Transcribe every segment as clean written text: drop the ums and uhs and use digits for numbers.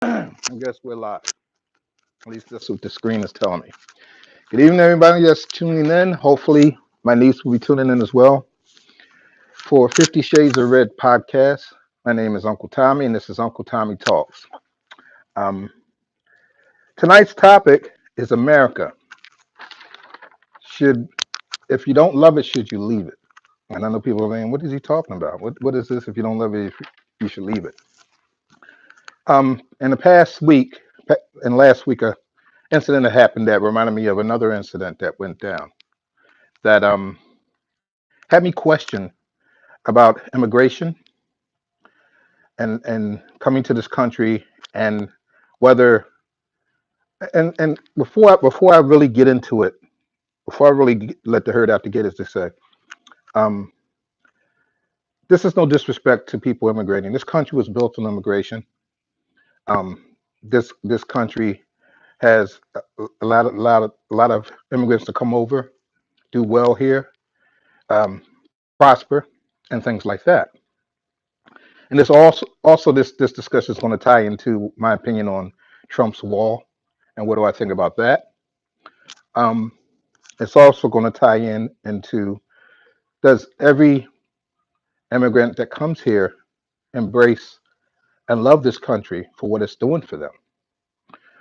I guess we're live. At least that's what the screen is telling me. Good evening, everybody that's tuning in. Hopefully, my niece will be tuning in as well for 50 Shades of Red podcast. My name is Uncle Tommy, and this is Uncle Tommy Talks. Um, Tonight's topic is America. Should, if you don't love it, should you leave it? And I know people are saying, "What is he talking about? What is this? If you don't love it, you should leave it." In the past week, and last week, a incident that happened that reminded me of another incident that went down that had me question about immigration and coming to this country and whether and before I really get into it, before I really let the herd out the gate, as they say, um, this is no disrespect to people immigrating. This country was built on immigration. This country has a lot of immigrants to come over, do well here, prosper, and things like that. And this this discussion is going to tie into my opinion on Trump's wall and what do I think about that. Um, it's also going to tie in into, does every immigrant that comes here embrace and love this country for what it's doing for them?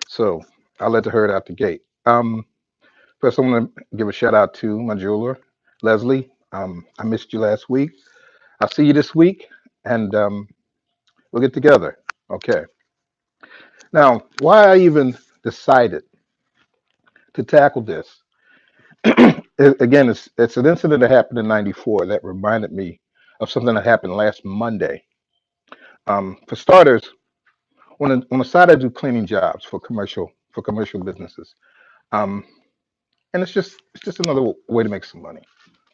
So I'll let the herd out the gate. First, I want to give a shout out to my jeweler, Leslie. I missed you last week. I'll see you this week, and we'll get together. Okay. Now, why I even decided to tackle this, again, it's an incident that happened in '94 that reminded me of something that happened last Monday. For starters, on the side I do cleaning jobs for commercial businesses, um, and it's just another way to make some money.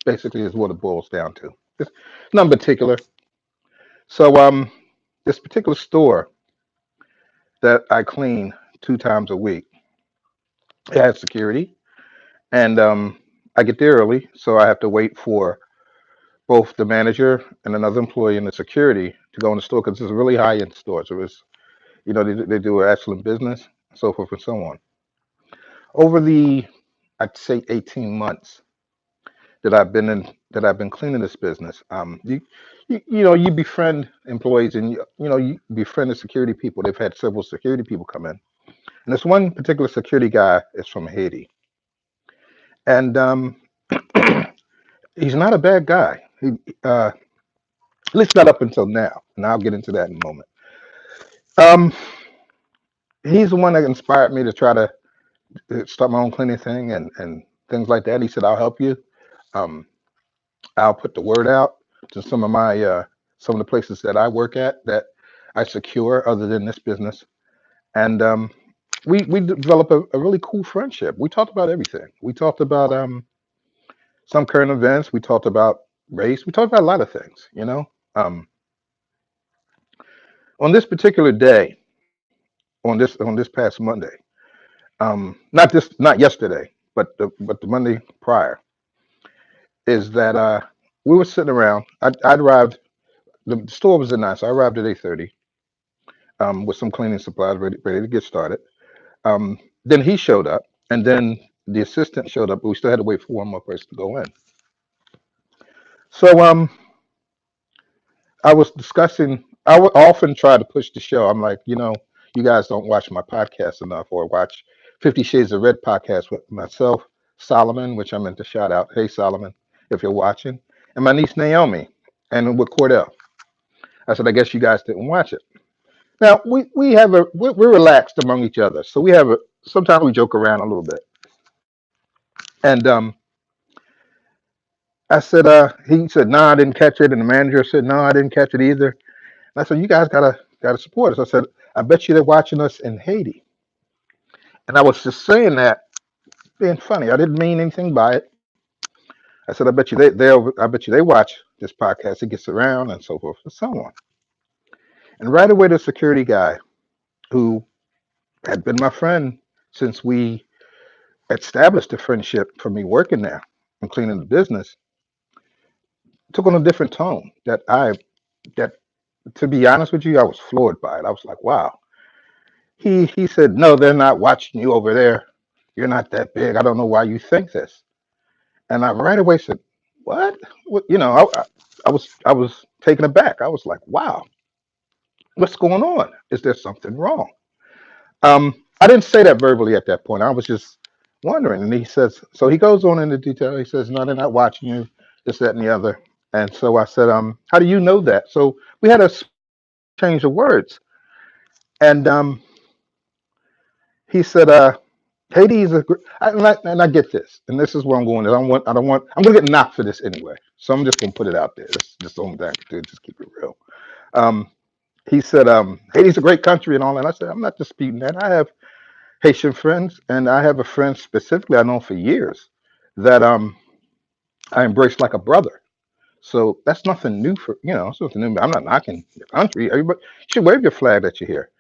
Basically, is what it boils down to. It's not particular. So this particular store that I clean 2 times a week, it has security, and I get there early, so I have to wait for both the manager and another employee in the security to go in the store because it's a really high end store. So it's, they do an excellent business, so forth and so on. Over the, I'd say, 18 months that I've been cleaning this business, you befriend employees and you befriend the security people. They've had several security people come in, and this one particular security guy is from Haiti, and he's not a bad guy. At least not up until now, and I'll get into that in a moment. Um, he's the one that inspired me to try to start my own cleaning thing and things like that. He said, "I'll help you. Um, I'll put the word out to some of the places that I work at that I secure other than this business." And we developed a really cool friendship. We talked about everything. We talked about some current events. We talked about race. We talked about a lot of things. Um, on this particular day, on this past Monday, not yesterday, but the Monday prior, is that we were sitting around. I arrived. The store was at 9, so I arrived at 8:30 with some cleaning supplies ready to get started. Then he showed up, and then the assistant showed up, but we still had to wait for one more person to go in. So I was discussing. I would often try to push the show. I'm like, you guys don't watch my podcast enough, or watch 50 Shades of Red podcast with myself, Solomon, which I meant to shout out. Hey, Solomon, if you're watching, and my niece Naomi, and with Cordell. I said, I guess you guys didn't watch it. Now we're relaxed among each other, so sometimes we joke around a little bit. And he said, no, I didn't catch it, and the manager said, no, I didn't catch it either. And I said, you guys gotta support us. I said, I bet you they're watching us in Haiti. And I was just saying that being funny. I didn't mean anything by it. I said, I bet you they watch this podcast. It gets around and so forth and so on. And right away, the security guy who had been my friend since we established a friendship for me working there and cleaning the business took on a different tone that to be honest with you, I was floored by it. I was like, wow. he said, "No, they're not watching you over there. You're not that big. I don't know why you think this." And I right away said, "What? What?" I was taken aback. I was like, "Wow, what's going on? Is there something wrong?" I didn't say that verbally at that point. I was just wondering. And he says, so he goes on into detail. He says, "No, they're not watching you. This, that, and the other." And so I said, "How do you know that?" So we had a change of words. And he said, Haiti is and I get this, and this is where I'm going. I'm going to get knocked for this anyway. So I'm just going to put it out there. That's just the only thing I can do. Just keep it real. Um, he said, Haiti's a great country and all that. I said, I'm not disputing that. I have Haitian friends, and I have a friend specifically I know for years that I embrace like a brother. So that's nothing new it's nothing new. I'm not knocking your country. Everybody you should wave your flag that you're here.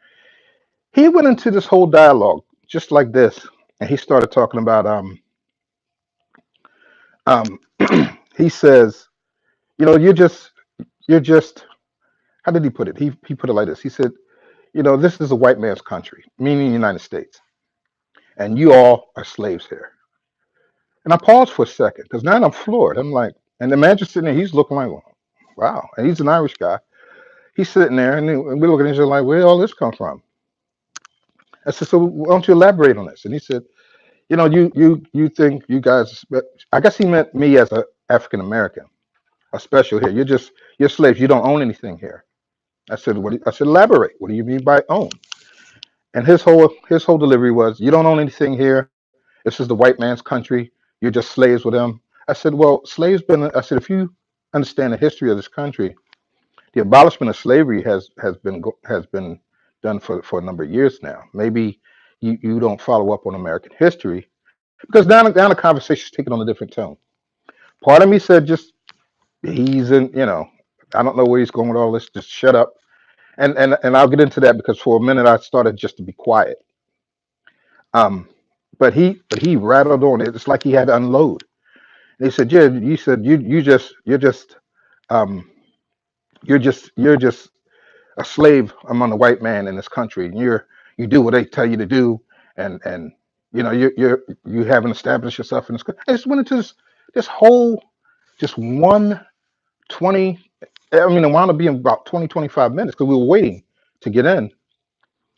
He went into this whole dialogue just like this, and he started talking about um he says, you're just how did he put it? He put it like this. He said, this is a white man's country, meaning the United States, and you all are slaves here. And I paused for a second because now I'm floored. I'm like, and the man just sitting there, he's looking like, wow. And he's an Irish guy. He's sitting there, and we're looking at each other like, where did all this come from? I said, so why don't you elaborate on this? And he said, you think you guys, I guess he meant me as a African American, a special here. You're slaves. You don't own anything here. I said, I said, elaborate. What do you mean by own? And his whole delivery was, you don't own anything here. This is the white man's country. You're just slaves with them. I said, well, slaves been. I said, if you understand the history of this country, the abolishment of slavery has been done for a number of years now. Maybe you don't follow up on American history because now the conversation's taking on a different tone. Part of me said, just he's in. I don't know where he's going with all this. Just shut up. And I'll get into that because for a minute I started just to be quiet. Um, but he rattled on it. It's like he had to unload. And he said, "Yeah, you said um, you're just a slave among the white man in this country, and you do what they tell you to do, and you haven't established yourself in this country." I just went into this whole just 120. I mean, it wound up being about 20, 25 minutes because we were waiting to get in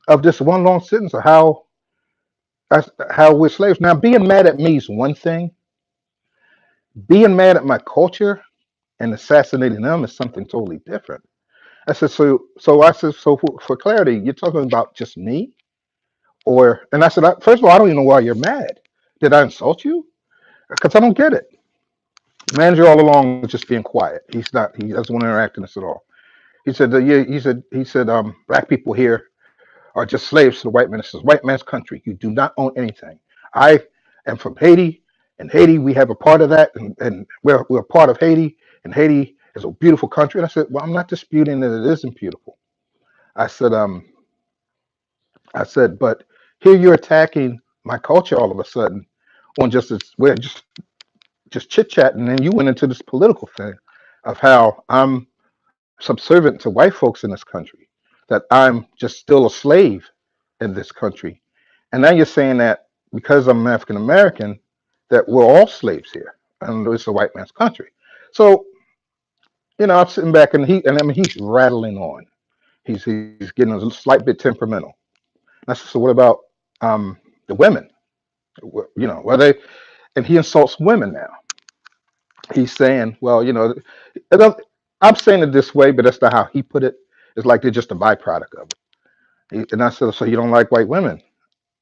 of this one long sentence of how we're slaves. Now, being mad at me is one thing. Being mad at my culture and assassinating them is something totally different. I said, so I said, so for clarity, you're talking about just me? And I said, first of all, I don't even know why you're mad. Did I insult you? Because I don't get it. Manager all along is just being quiet. He doesn't want to interact in this at all. He said, yeah, he said, black people here are just slaves to the white man. This is white man's country. You do not own anything. I am from Haiti, and Haiti, we have a part of that, and we're a part of Haiti, and Haiti is a beautiful country. And I said, well, I'm not disputing that it isn't beautiful. I said, but here you're attacking my culture all of a sudden on we're just chit chatting, and then you went into this political thing of how I'm subservient to white folks in this country, that I'm just still a slave in this country. And now you're saying that because I'm African American, that we're all slaves here, and it's a white man's country. So I'm sitting back, and I mean he's rattling on. He's getting a slight bit temperamental. And I said, so what about the women? Well and he insults women now. He's saying, well, and I'm saying it this way, but that's not how he put it. It's like they're just a byproduct of it. And I said, so you don't like white women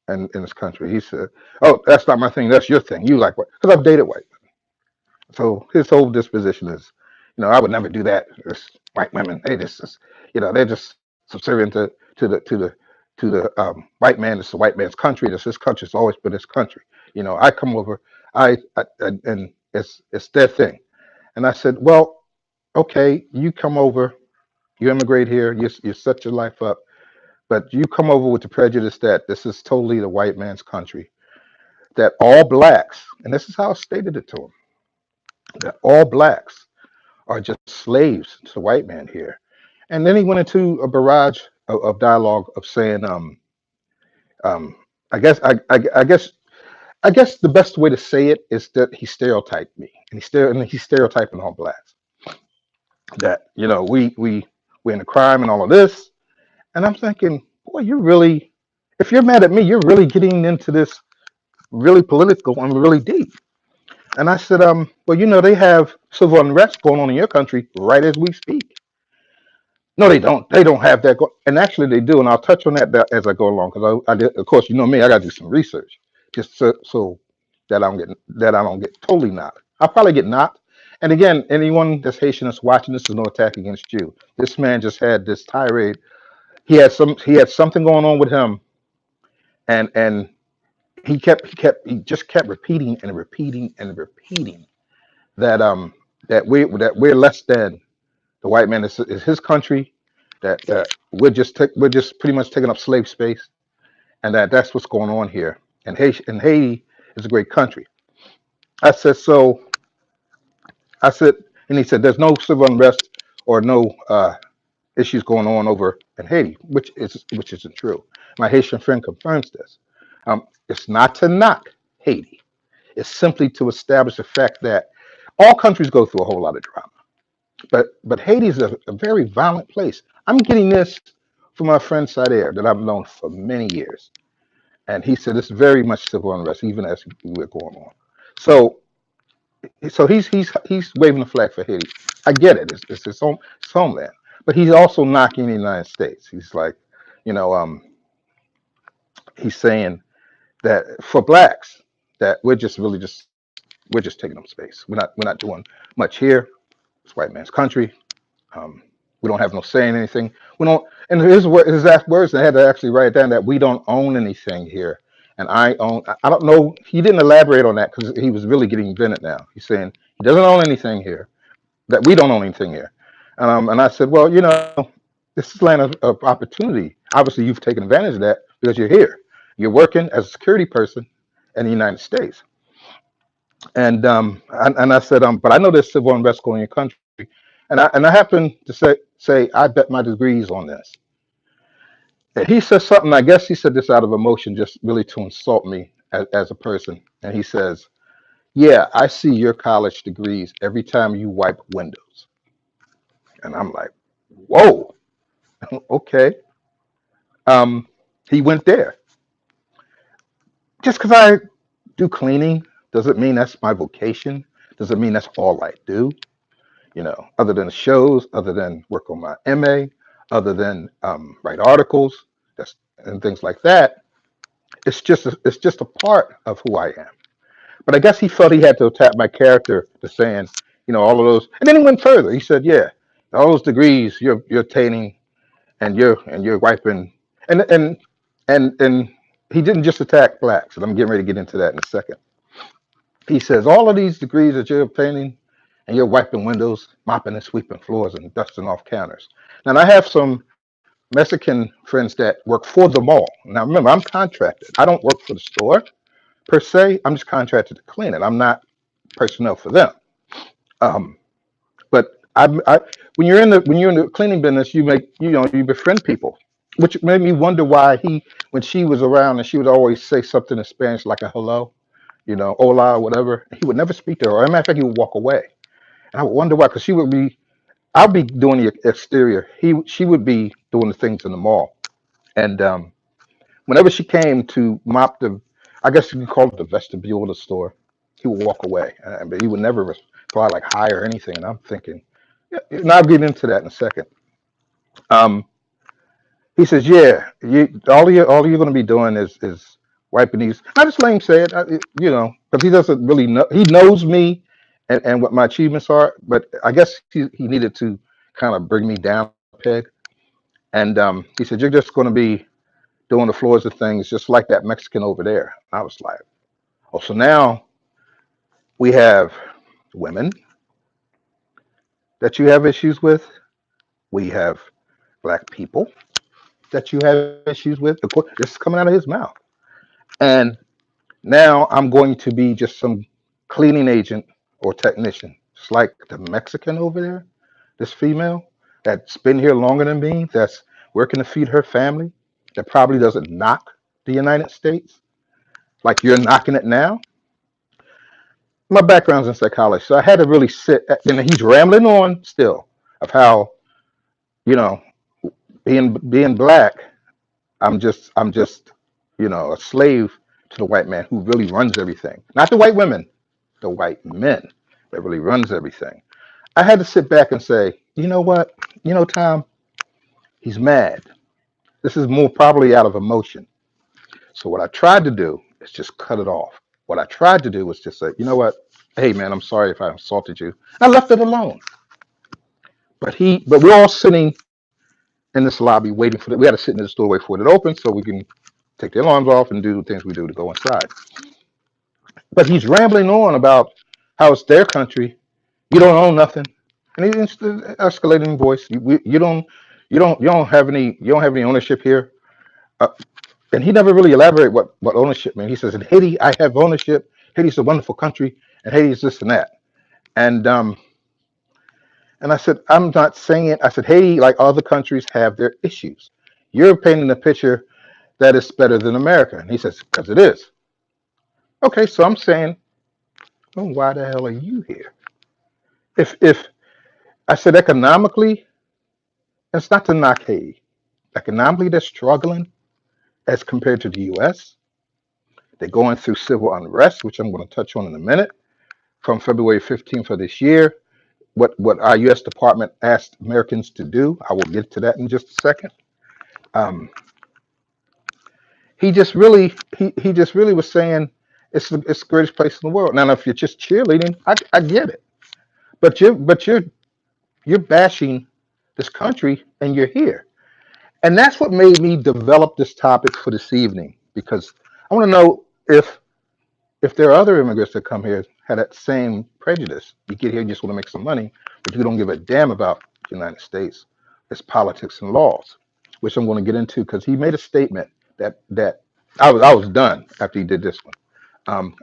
in this country? He said, oh, that's not my thing. That's your thing. You like white, because I've dated white. So his whole disposition is, I would never do that. It's white women, they're just subservient to the white man. It's the white man's country. It's his country. It's always been his country. I come over, and it's their thing. And I said, well, okay, you come over, you immigrate here, you set your life up, but you come over with the prejudice that this is totally the white man's country, that all blacks, and this is how I stated it to him, that all blacks are just slaves to the white man here. And then he went into a barrage of dialogue of saying, Um, I guess the best way to say it is that he stereotyped me, and he's stereotyping all blacks. That we're in a crime and all of this, and I'm thinking, boy, you're really, if you're mad at me, you're really getting into this really political and really deep. And I said, well, they have civil unrest going on in your country right as we speak. No, they don't. They don't have that. And actually, they do. And I'll touch on as I go along because I did. Of course, you know me. I got to do some research just so that I don't get totally knocked. I'll probably get knocked. And again, anyone that's Haitian that's watching this is no attack against you. This man just had this tirade. He had something going on with him, and he just kept repeating and repeating and repeating that that we're less than the white man is his country, that we're just pretty much taking up slave space, and that's what's going on here. And Haiti is a great country. I said so. I said, and he said, there's no civil unrest or no issues going on over in Haiti, which isn't true. My Haitian friend confirms this. It's not to knock Haiti. It's simply to establish the fact that all countries go through a whole lot of drama. But Haiti is a very violent place. I'm getting this from my friend Sader that I've known for many years, and he said it's very much civil unrest, even as we're going on. So he's waving the flag for Haiti. I get it. It's his homeland, but he's also knocking the United States. He's like, you know, he's saying that for blacks that we're just taking up space. We're not doing much here. It's white man's country. Um, we don't have no say in anything. We don't. And his exact words, I had to actually write it down that we don't own anything here. And I own. I don't know. He didn't elaborate on that because he was really getting vented now. He's saying he doesn't own anything here. That we don't own anything here. And I said, well, this is land of opportunity. Obviously, you've taken advantage of that because you're here. You're working as a security person in the United States. And I said, but I know there's civil unrest going in your country, and I happen to say I bet my degrees on this. And he says something. I guess he said this out of emotion, just really to insult me as a person. And he says, "Yeah, I see your college degrees every time you wipe windows." And I'm like, "Whoa, okay." Um, he went there. Just because I do cleaning doesn't mean that's my vocation. Doesn't mean that's all I do. Other than shows, other than work on my MA, other than write articles, that's and things like that. It's just a part of who I am. But I guess he felt he had to attack my character to saying, all of those. And then he went further. He said, "Yeah, all those degrees you're attaining, and you're wiping, and and he didn't just attack blacks, and I'm getting ready to get into that in a second. He says all of these degrees that you're obtaining, and you're wiping windows, mopping and sweeping floors, and dusting off counters. Now, I have some Mexican friends that work for the mall. Now, remember, I'm contracted. I don't work for the store per se. I'm just contracted to clean it. I'm not personnel for them. Um, but when you're in the cleaning business, you befriend people, which made me wonder why when she was around and she would always say something in Spanish like a hello, hola, or whatever. He would never speak to her. As a matter of fact, he would walk away. And I would wonder why, because I'll be doing the exterior. She would be doing the things in the mall. And whenever she came to mop I guess you could call it the vestibule of the store, he would walk away. But he would never reply like hi or anything. And I'm thinking, yeah, and I'll get into that in a second. Um, he says, yeah, all you're going to be doing is wiping these. I just let him say it, because he doesn't really know. He knows me and what my achievements are, but I guess he needed to kind of bring me down a peg. And he said, you're just going to be doing the floors of things just like that Mexican over there. I was like, oh, so now we have women that you have issues with. We have black people that you have issues with. Of course, this is coming out of his mouth. And now I'm going to be just some cleaning agent or technician. It's like the Mexican over there, this female that's been here longer than me, that's working to feed her family, that probably doesn't knock the United States, like you're knocking it now. My background's in psychology, so I had to really sit. And he's rambling on still of how you know being black. I'm just a slave to the white man who really runs everything. Not the white women, the white men that really runs everything. I had to sit back and say, you know what? Tom, he's mad. This is more probably out of emotion. So what I tried to do is just cut it off. What I tried to do was just say, you know what? Hey man, I'm sorry if I insulted you. I left it alone. But we're all sitting in this lobby waiting for it. We had to sit in the store wait for it to open so we can take the alarms off and do the things we do to go inside. But he's rambling on about how it's their country. You don't own nothing, and he's escalating voice. You don't have any ownership here. Uh, and he never really elaborated what ownership meant. He says in Haiti, I have ownership. Haiti's a wonderful country, and Haiti's this and that. And I said, I'm not saying it. I said Haiti, like other countries, have their issues. You're painting a picture that is better than America, and he says because it is. Okay, so I'm saying, well, why the hell are you here? If I said economically, it's not to knock Haiti. Economically, they're struggling as compared to the U.S. They're going through civil unrest, which I'm going to touch on in a minute, from February 15th of this year. What our U.S. Department asked Americans to do, I will get to that in just a second. Um, he just really was saying it's the greatest place in the world. Now, if you're just cheerleading, I get it, but you're bashing this country, and you're here. And that's what made me develop this topic for this evening because I want to know if there are other immigrants that come here had that same prejudice. You get here, you just want to make some money, but you don't give a damn about the United States, its politics and laws, which I'm going to get into because he made a statement that I was done after he did this one.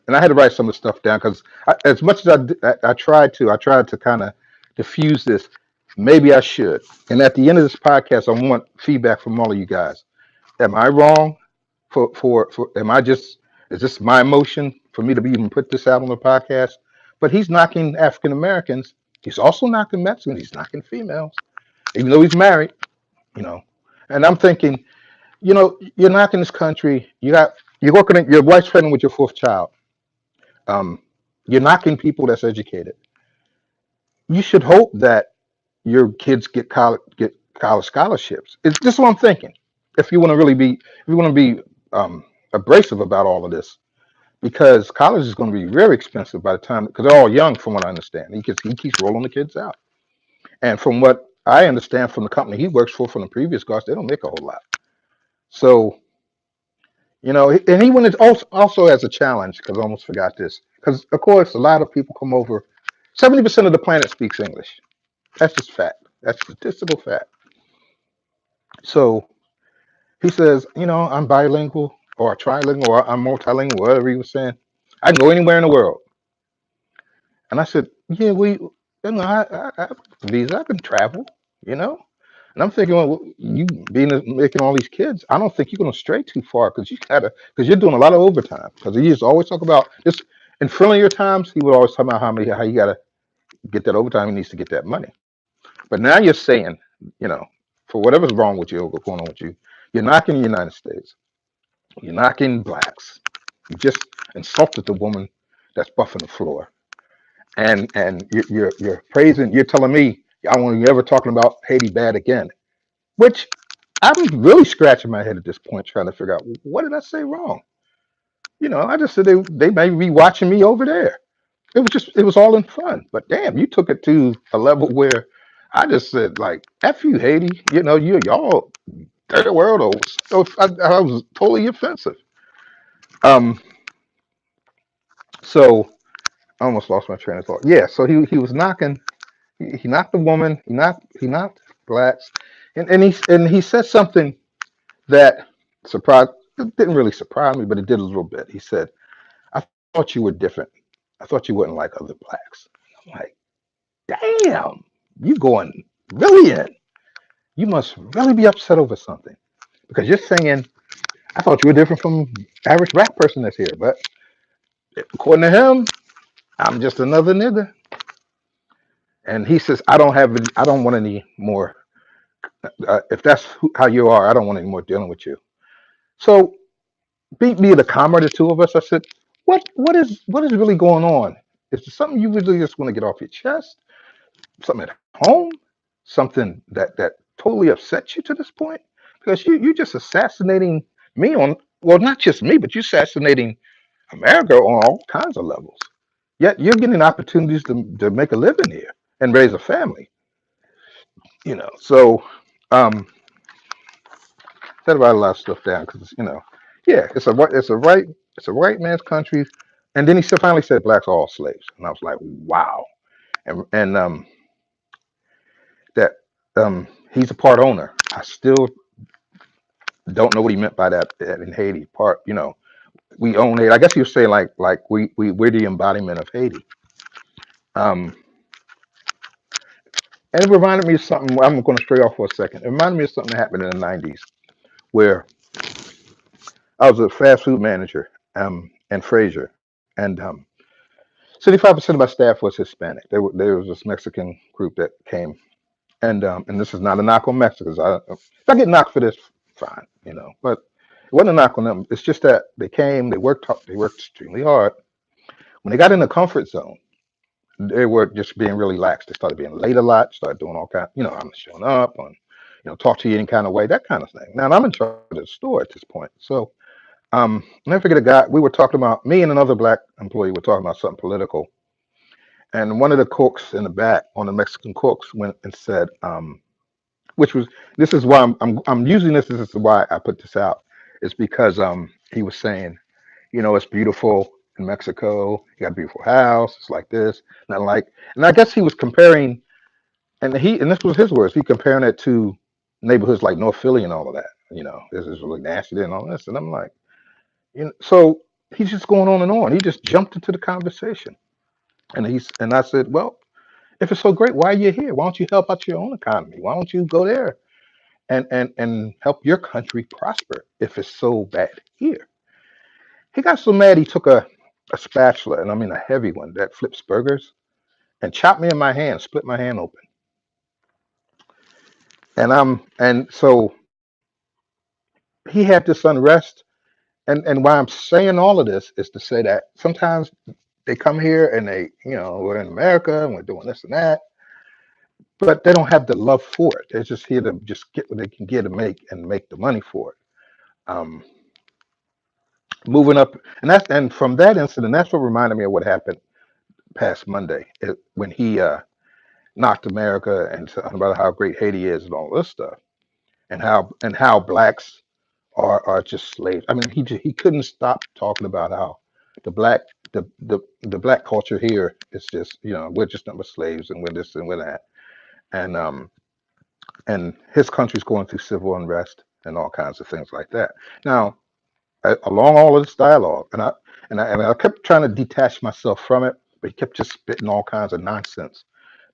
And I had to write some of the stuff down because as much as I tried to kind of diffuse this. Maybe I should. And at the end of this podcast, I want feedback from all of you guys. Am I wrong? Am I just is this my emotion for me to be even put this out on the podcast? But he's knocking African Americans. He's also knocking Mexicans. He's knocking females, even though he's married. You know, and I'm thinking, you're knocking this country. You're working. Your wife's pregnant with your fourth child. Um, you're knocking people that's educated. You should hope that your kids get college scholarships. It's just what I'm thinking. If you want to be abrasive about all of this, because college is going to be very expensive by the time because they're all young, from what I understand. He keeps rolling the kids out, and from what I understand from the company he works for from the previous guys, they don't make a whole lot. So and he went also as a challenge because I almost forgot this because of course a lot of people come over. 70% of the planet speaks English. That's just fact. That's statistical fact. So he says, I'm bilingual or trilingual or I'm multilingual, whatever he was saying. I can go anywhere in the world. And I said, yeah, I have a visa. I can travel, you know. And I'm thinking, well, you making all these kids, I don't think you're going to stray too far because you're doing a lot of overtime. Because he used to always talk about this in friendlier times. He would always talk about how you got to get that overtime. He needs to get that money. But now you're saying, you know, for whatever's wrong with you or going on with you, you're knocking the United States. You're knocking blacks. You just insulted the woman that's buffing the floor, and you're praising. You're telling me I won't you ever talking about Haiti bad again. Which I'm really scratching my head at this point, trying to figure out what did I say wrong. I just said they may be watching me over there. It was all in fun. But damn, you took it to a level where I just said like F you Haiti. Y'all third world or so I was totally offensive. Um so I almost lost my train of thought. Yeah, so he was knocking he knocked the woman, he knocked blacks, and he said something that surprised it didn't really surprise me, but it did a little bit. He said, I thought you were different. I thought you wouldn't like other blacks. I'm like, damn, you going really in. You must really be upset over something. Because you're saying I thought you were different from average black person that's here, but according to him, I'm just another nigga. And he says, I don't want any more. If that's how you are, I don't want any more dealing with you. So beat me the calmer, the two of us. I said, what is really going on? Is there something you really just want to get off your chest? Something at home? Something that totally upsets you to this point? Because you just assassinating me on, well, not just me, but you assassinating America on all kinds of levels. Yet you're getting opportunities to make a living here and raise a family. So um, said about a lot of stuff down because yeah, it's a white man's country. And then he finally said blacks are all slaves, and I was like, wow. And that he's a part owner. I still don't know what he meant by that in Haiti. We own Haiti. I guess he was saying like we're the embodiment of Haiti. Um, and it reminded me of something. I'm going to stray off for a second. It reminded me of something that happened in the '90s where I was a fast food manager in Fraser, and 75% of my staff was Hispanic. There was this Mexican group that came, and this is not a knock on Mexicans. If I get knocked for this, fine, but it wasn't a knock on them. It's just that they came, they worked extremely hard. When they got in the comfort zone, they were just being really lax. They started being late a lot, started doing all kinds, I'm not showing up on, talk to you any kind of way, that kind of thing. Now I'm in charge of the store at this point, so never forget a guy. We were talking about me and another black employee were talking about something political, and one of the cooks in the back, one of the Mexican cooks, went and said, which was this is why I'm using this. This is why I put this out. Is because he was saying, it's beautiful in Mexico. You got a beautiful house. It's like this, not like. And I guess he was comparing, and this was his words. He comparing it to neighborhoods like North Philly and all of that. This is really nasty and all this. And I'm like, so he's just going on and on. He just jumped into the conversation, and I said, well, if it's so great, why are you here? Why don't you help out your own economy? Why don't you go there and help your country prosper if it's so bad here? He got so mad he took a spatula, and I mean a heavy one that flips burgers, and chopped me in my hand, split my hand open. And so he had this unrest, and why I'm saying all of this is to say that sometimes they come here and we're in America and we're doing this and that, but they don't have the love for it. They're just here to just get what they can get and make the money for it. Um, moving up, and from that incident, that's what reminded me of what happened past Monday when he knocked America and talking about how great Haiti is and all this stuff, and how blacks are just slaves. I mean, he couldn't stop talking about how the black the black culture here is just we're just number slaves and we're this and we're that, and his country's going through civil unrest and all kinds of things like that. Now, along all of this dialogue, and I kept trying to detach myself from it, but he kept just spitting all kinds of nonsense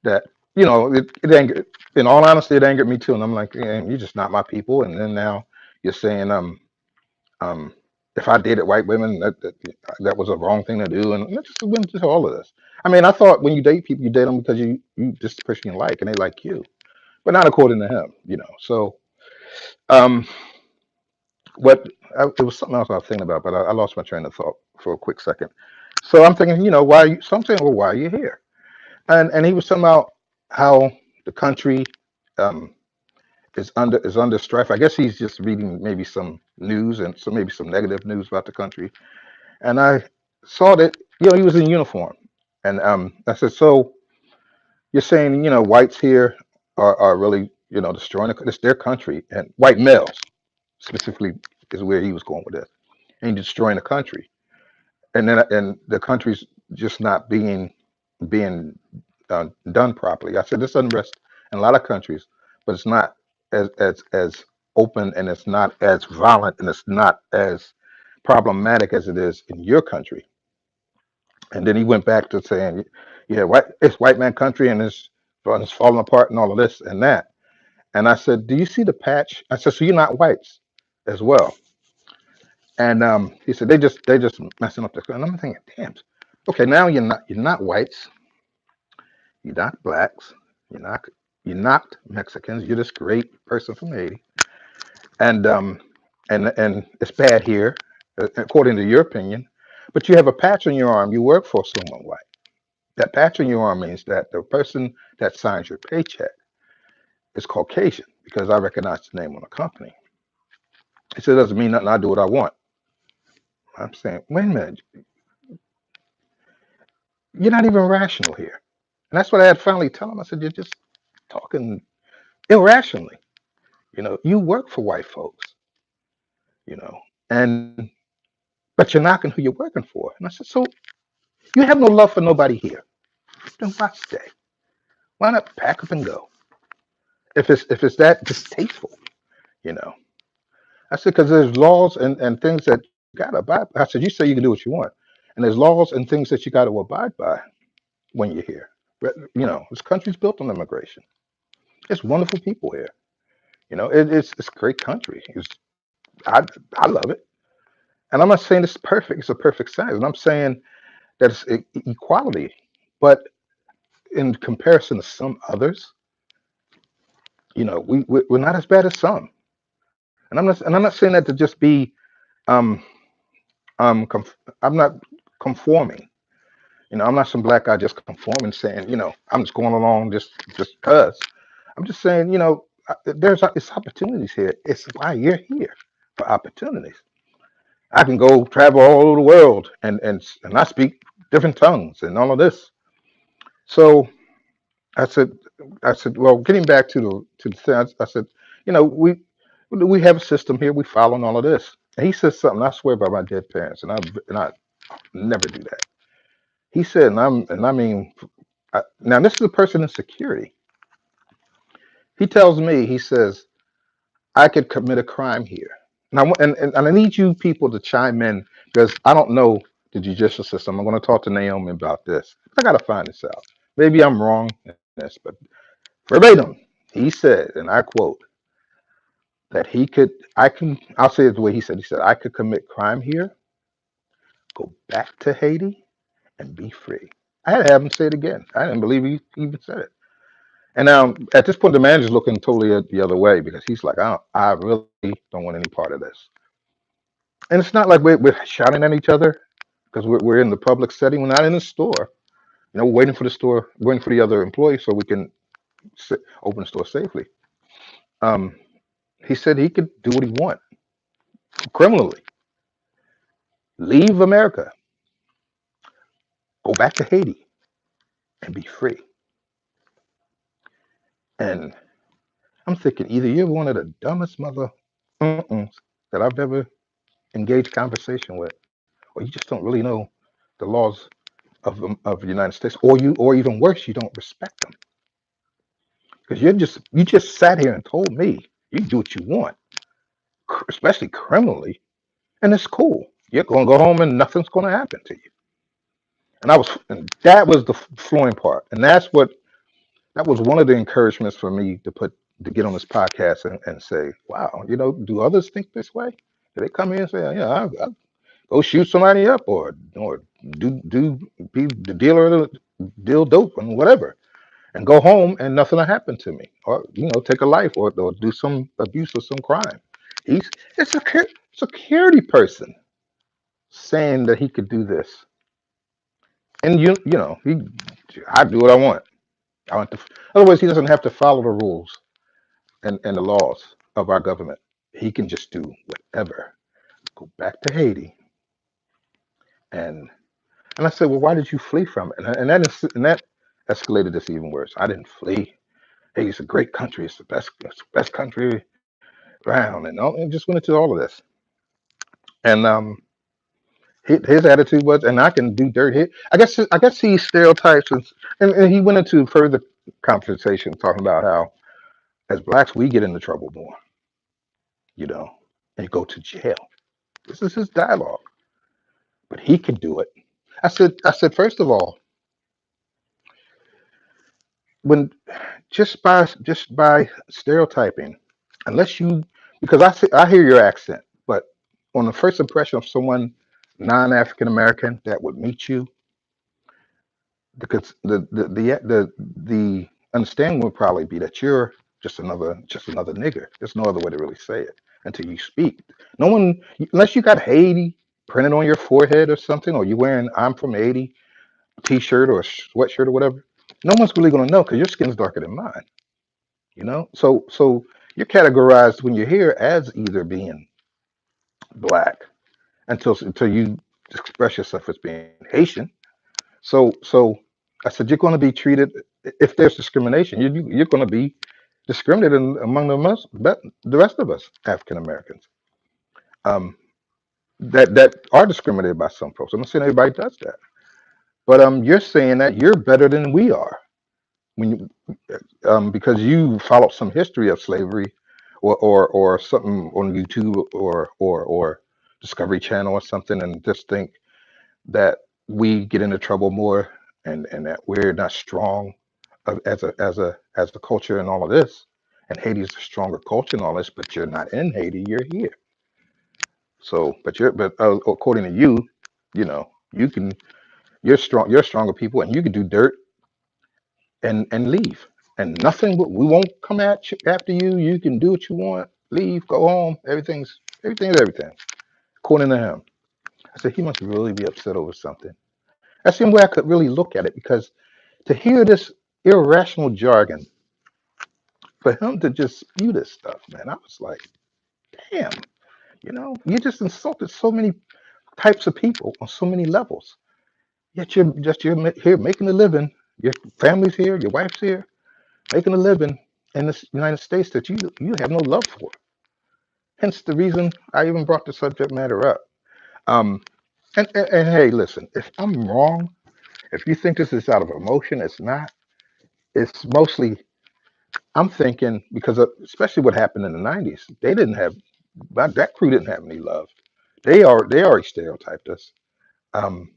that it angered. In all honesty, it angered me too. And I'm like, yeah, you're just not my people. And then now you're saying um if I dated white women, that was a wrong thing to do, and it just went into all of this. I mean, I thought when you date people, you date them because you just the person you like, and they like you, but not according to him. So um, it was something else I was thinking about, but I lost my train of thought for a quick second. So I'm thinking, why? So I'm saying, well, why are you here? And he was talking about how the country um, is under strife. I guess he's just reading maybe some news and maybe some negative news about the country. And I saw that he was in uniform, and I said, so you're saying whites here are really destroying it's their country, and white males specifically is where he was going with this, and destroying the country, and the country's just not being done properly. I said this unrest in a lot of countries, but it's not as open, and it's not as violent, and it's not as problematic as it is in your country. And then he went back to saying, yeah, it's white man country, and it's falling apart and all of this and that. And I said, do you see the patch? I said, so you're not whites as well. And he said they just messing up the. And I'm thinking, damn. Okay, now you're not whites, you're not blacks, you're not you're not Mexicans. You're this great person from Haiti, and and it's bad here, according to your opinion. But you have a patch on your arm. You work for someone white. That patch on your arm means that the person that signs your paycheck is Caucasian because I recognize the name on the company. He said, it doesn't mean nothing. I do what I want. I'm saying, wait a minute, you're not even rational here. And that's what I had finally tell him. I said, you're just talking irrationally. You work for white folks, you know, and but you're knocking who you're working for. And I said, so you have no love for nobody here. Then why stay? Why not pack up and go? If it's that distasteful, you know. I said, because there's laws and things that you gotta abide by. I said, you say you can do what you want. And there's laws and things that you gotta abide by when you're here. But this country's built on immigration. It's wonderful people here. It's a great country. I love it. And I'm not saying it's perfect. It's a perfect science. And I'm saying that it's equality. But in comparison to some others, we're not as bad as some. And I'm not saying that to just be um I'm not conforming. I'm not some black guy just conforming, saying I'm just going along just cause. I'm just saying it's opportunities here. It's why you're here, for opportunities. I can go travel all over the world and I speak different tongues and all of this. So I said well, getting back to the thing, I said, we have a system here. We follow and all of this. And he said something. I swear by my dead parents, and I never do that. He said, and I mean, now this is a person in security. He tells me, he says, I could commit a crime here. And I need you people to chime in because I don't know the judicial system. I'm going to talk to Naomi about this. I got to find this out. Maybe I'm wrong in this, but verbatim, he said, and I quote, that I'll say it the way he said. He said, I could commit crime here, go back to Haiti, and be free. I had to have him say it again. I didn't believe he even said it. And now at this point, the manager's looking totally the other way because he's like, I really don't want any part of this. And it's not like we're shouting at each other because we're in the public setting. We're not in the store. We're waiting for the store, waiting for the other employees so we can open the store safely. Um, he said he could do what he want criminally, leave America, go back to Haiti, and be free. And I'm thinking either you're one of the dumbest mother that I've ever engaged conversation with, or you just don't really know the laws of the United States, or even worse, you don't respect them because you just sat here and told me you can do what you want, especially criminally, and it's cool. You're gonna go home and nothing's gonna happen to you. And that was the flowing part, and that was one of the encouragements for me to get on this podcast and say, wow, do others think this way? Do they come here and say, yeah, I'll go shoot somebody up or do be the dealer of the deal dope and whatever, and go home and nothing will happen to me, or take a life or do some abuse or some crime. He's it's a security person saying that he could do this, and I do what I want. I want to, otherwise he doesn't have to follow the rules and the laws of our government. He can just do whatever. Go back to Haiti, and and I said, well, why did you flee from it? And that escalated this even worse. I didn't flee. Hey, it's a great country. It's the best country around, and just went into all of this. And his attitude was, and I can do dirt here. I guess he stereotypes, and he went into further conversation talking about how as blacks we get into trouble more, you know, and go to jail. This is his dialogue, but he can do it. I said, first of all, when just by stereotyping, unless you, because I hear your accent, but on the first impression of someone non-African American that would meet you, because the understanding would probably be that you're just another nigger. There's no other way to really say it until you speak. No one, unless you got Haiti printed on your forehead or something, or you wearing "I'm from Haiti" T-shirt or sweatshirt or whatever. No one's really gonna know because your skin's darker than mine. So you're categorized when you're here as either being black until you express yourself as being Haitian. So I said you're going to be treated, if there's discrimination, you're going to be discriminated among the rest of us African Americans, um, that are discriminated by some folks. I'm not saying everybody does that, but you're saying that you're better than we are when because you followed some history of slavery, or something on YouTube or Discovery Channel or something, and just think that we get into trouble more, and that we're not strong as a culture and all of this. And Haiti's a stronger culture and all this, but you're not in Haiti, you're here. So, but according to you, you can, you're stronger people, and you can do dirt and leave, and nothing. We won't come at you after you. You can do what you want, leave, go home. Everything's everything. According to him, I said he must really be upset over something. That's the only way I could really look at it, because to hear this irrational jargon, for him to just spew this stuff, man, I was like, damn, you just insulted so many types of people on so many levels. Yet you're here making a living. Your family's here, your wife's here, making a living in the United States that you have no love for. Hence the reason I even brought the subject matter up. Um, and hey, listen, if I'm wrong, if you think this is out of emotion, it's not. It's mostly, I'm thinking, because especially what happened in the '90s, they didn't have that crew didn't have any love. They already stereotyped us. Um,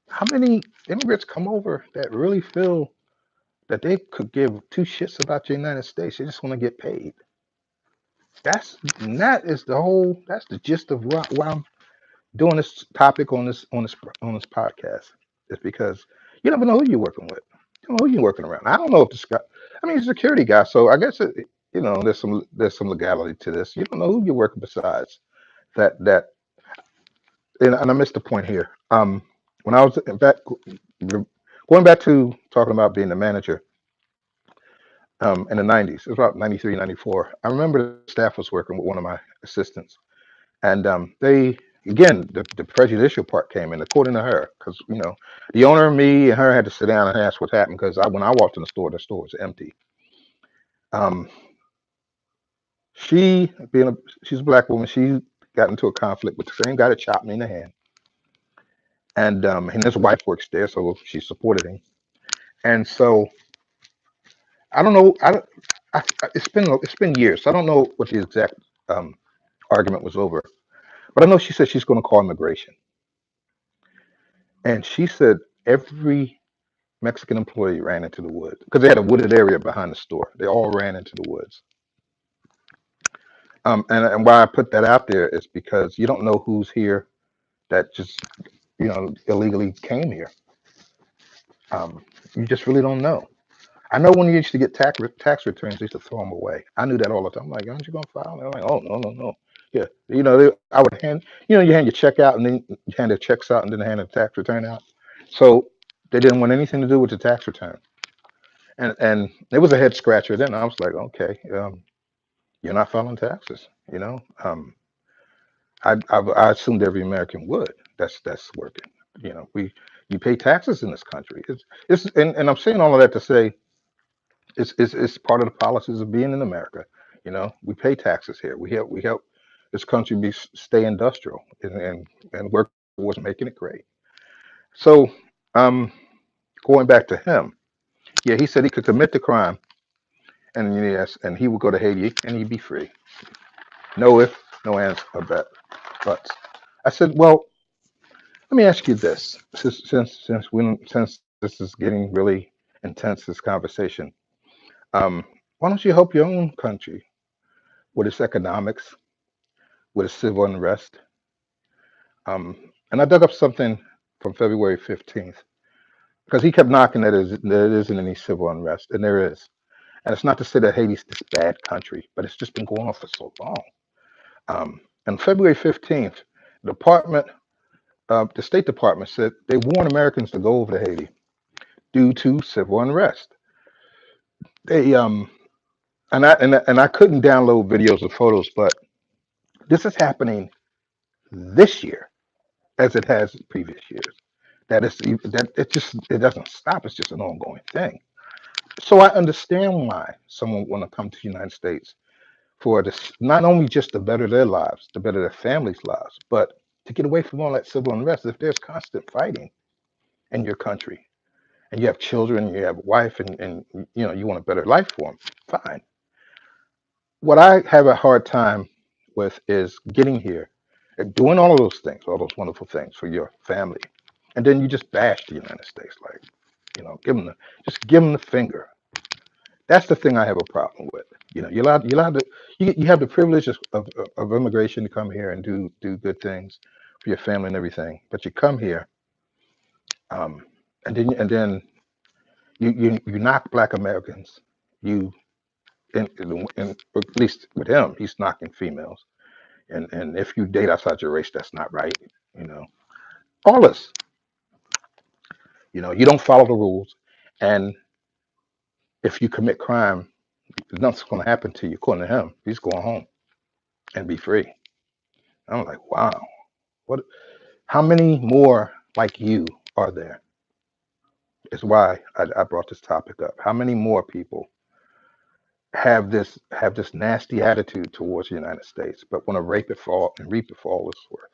how many immigrants come over that really feel that they could give two shits about the United States? They just want to get paid. That's the gist of why I'm doing this topic on this podcast. Is because you never know who you're working with. You don't know who you're working around. I don't know if this guy. I mean, he's a security guy, so I guess there's some legality to this. You don't know who you're working besides that. And I missed the point here. When I was back, going back to talking about being the manager, in the '90s, it was about '93, '94. I remember the staff was working with one of my assistants, and they, again, the prejudicial part came in, according to her, because the owner, me, and her had to sit down and ask what happened, because when I walked in the store was empty. Um, she's a black woman. She got into a conflict with the same guy that chopped me in the hand, and his wife works there, so she supported him. And so I don't know. It's been years, so I don't know what the exact um, argument was over. But I know she said she's going to call immigration, and she said every Mexican employee ran into the woods because they had a wooded area behind the store. They all ran into the woods. And why I put that out there is because you don't know who's here that just illegally came here. You just really don't know. I know when you used to get tax returns, they used to throw them away. I knew that all the time. I'm like, aren't you gonna file? And they're like, oh, no, no, no. Yeah, I would you hand your check out, and then you hand the checks out, and then hand the tax return out. So they didn't want anything to do with the tax return, and it was a head scratcher. Then I was like, okay, you're not filing taxes. I assumed every American would. That's working. You pay taxes in this country. And I'm saying all of that to say it's part of the policies of being in America. We pay taxes here. We help this country stay industrial and work towards making it great. So, um, going back to him, yeah, he said he could commit the crime, and yes, and he would go to Haiti and he'd be free. No if, no ands, or buts. I said, well, let me ask you this, since this is getting really intense, this conversation. Um, why don't you help your own country with its economics, with a civil unrest. And I dug up something from February 15th because he kept knocking that there isn't any civil unrest, and there is. And it's not to say that Haiti's this bad country, but it's just been going on for so long. And February 15th, the department, the State Department said they warned Americans to go over to Haiti due to civil unrest. They and I couldn't download videos or photos, but this is happening this year as it has in previous years. That it doesn't stop. It's just an ongoing thing. So I understand why someone want to come to the United States for this, not only just to better their lives, to better their families' lives, but to get away from all that civil unrest. If there's constant fighting in your country and you have children, you have a wife, and you want a better life for them, fine. What I have a hard time with is getting here and doing all of those things, all those wonderful things for your family, and then you just bash the United States, like just give them the finger. That's the thing I have a problem with. You're allowed to you have the privilege of immigration to come here and do good things for your family and everything, but you come here, um, and then you knock Black Americans. You and at least with him, he's knocking females. And if you date outside your race, that's not right. You know, all this. You don't follow the rules, and if you commit crime, nothing's going to happen to you. According to him, he's going home and be free. I'm like, wow, what? How many more like you are there? Is why I brought this topic up. How many more people have this nasty attitude towards the United States, but want to rape it for all and reap it for all it's worth?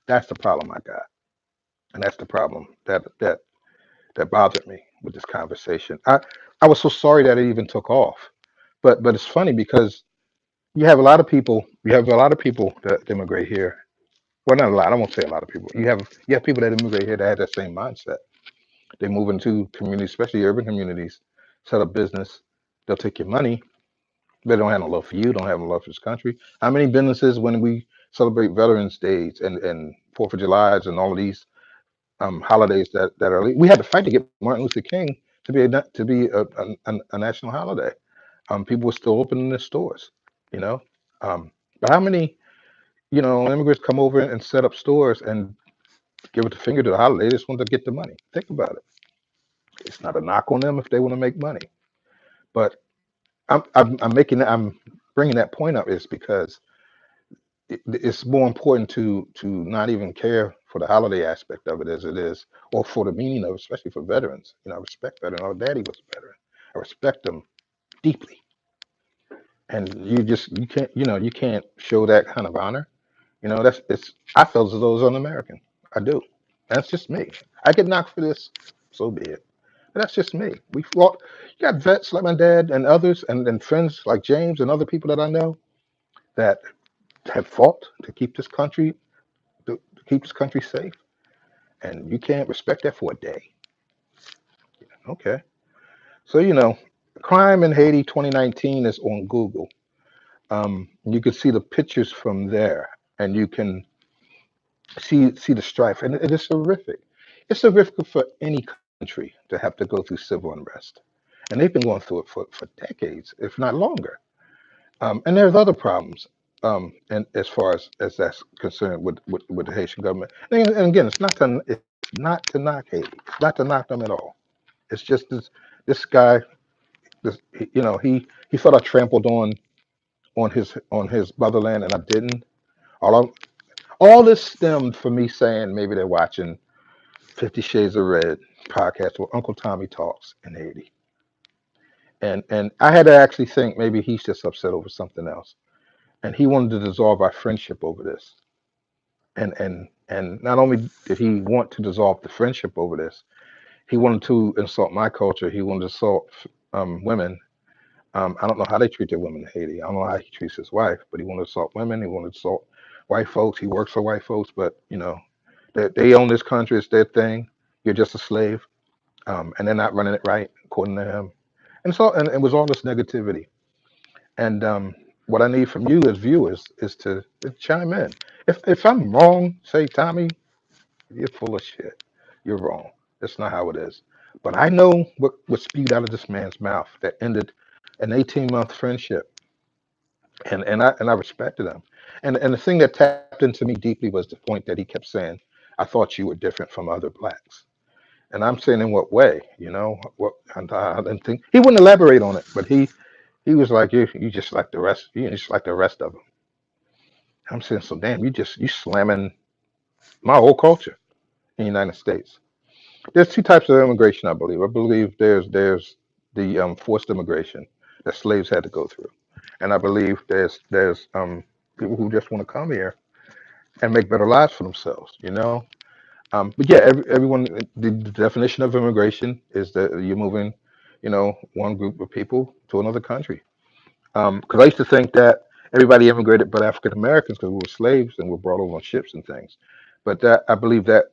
That's the problem I got, and that's the problem that bothered me with this conversation. I was so sorry that it even took off, but it's funny because you have a lot of people that immigrate here. Well, not a lot. I won't say a lot of people. You have people that immigrate here that have that same mindset. They move into communities, especially urban communities, set up business. They'll take your money. They don't have no love for you. Don't have no love for this country. How many businesses when we celebrate Veterans Days and Fourth of July's and all of these holidays that are we had to fight to get Martin Luther King to be a national holiday. People were still opening their stores, you know. But how many immigrants come over and set up stores and give it the finger to the holiday? They just want to get the money. Think about it. It's not a knock on them if they want to make money, but I'm bringing that point up is because it's more important to not even care for the holiday aspect of it as it is, or for the meaning of, it, especially for veterans. I respect veterans. Our daddy was a veteran. I respect them deeply, and you can't show that kind of honor. That's it's. I felt as though it was un-American. I do. That's just me. I get knocked for this, so be it. But that's just me. We fought. You got vets like my dad and others, and friends like James and other people that I know that have fought to keep this country to keep this country safe, and you can't respect that for a day. Okay, so crime in Haiti 2019 is on Google. You can see the pictures from there, and you can see the strife, and it is horrific. It's horrific for any country to have to go through civil unrest, and they've been going through it for decades, if not longer. And there's other problems, and as far as that's concerned with the Haitian government. And again, it's not to knock Haiti. It's not to knock them at all. It's just this guy. He thought I trampled on his motherland, and I didn't. All I, all this stemmed from me saying maybe they're watching 50 Shades of Red podcast where Uncle Tommy talks in Haiti, and I had to actually think maybe he's just upset over something else, and he wanted to dissolve our friendship over this. And not only did he want to dissolve the friendship over this, he wanted to insult my culture. He wanted to insult women. I don't know how they treat their women in Haiti. I don't know how he treats his wife, but he wanted to assault women. He wanted to assault white folks. He works for white folks, but they own this country. It's their thing. You're just a slave, and they're not running it right, according to him. And so, and it was all this negativity. And what I need from you as viewers is to chime in. If I'm wrong, say, Tommy, you're full of shit. You're wrong. That's not how it is. But I know what spewed out of this man's mouth that ended an 18-month friendship, and I respected him. And the thing that tapped into me deeply was the point that he kept saying, "I thought you were different from other blacks." And I'm saying, in what way? You know, what? And I didn't think he wouldn't elaborate on it, but he was like, you just like the rest. You just like the rest of them. I'm saying, so damn, you slamming my whole culture in the United States. There's two types of immigration, I believe. I believe there's the forced immigration that slaves had to go through, and I believe there's people who just want to come here and make better lives for themselves. You know, but yeah, everyone. The definition of immigration is that you're moving, one group of people to another country. Because I used to think that everybody immigrated but African Americans because we were slaves and were brought over on ships and things. But that I believe that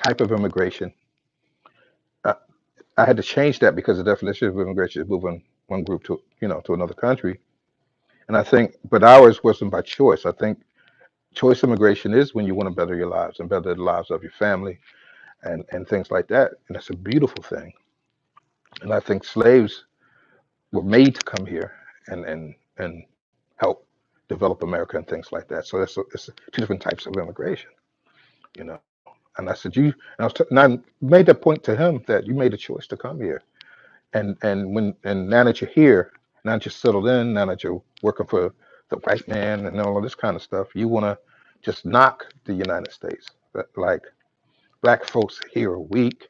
type of immigration, uh, I had to change that because the definition of immigration is moving one group to another country. And I think, but ours wasn't by choice. I think choice immigration is when you want to better your lives and better the lives of your family and things like that. And it's a beautiful thing. And I think slaves were made to come here and help develop America and things like that. So it's two different types of immigration, you know. And I said, and I made that point to him that you made a choice to come here, and now that you're here, now that you're settled in, now that you're working for the white man and all of this kind of stuff, you want to just knock the United States. Like black folks here are weak,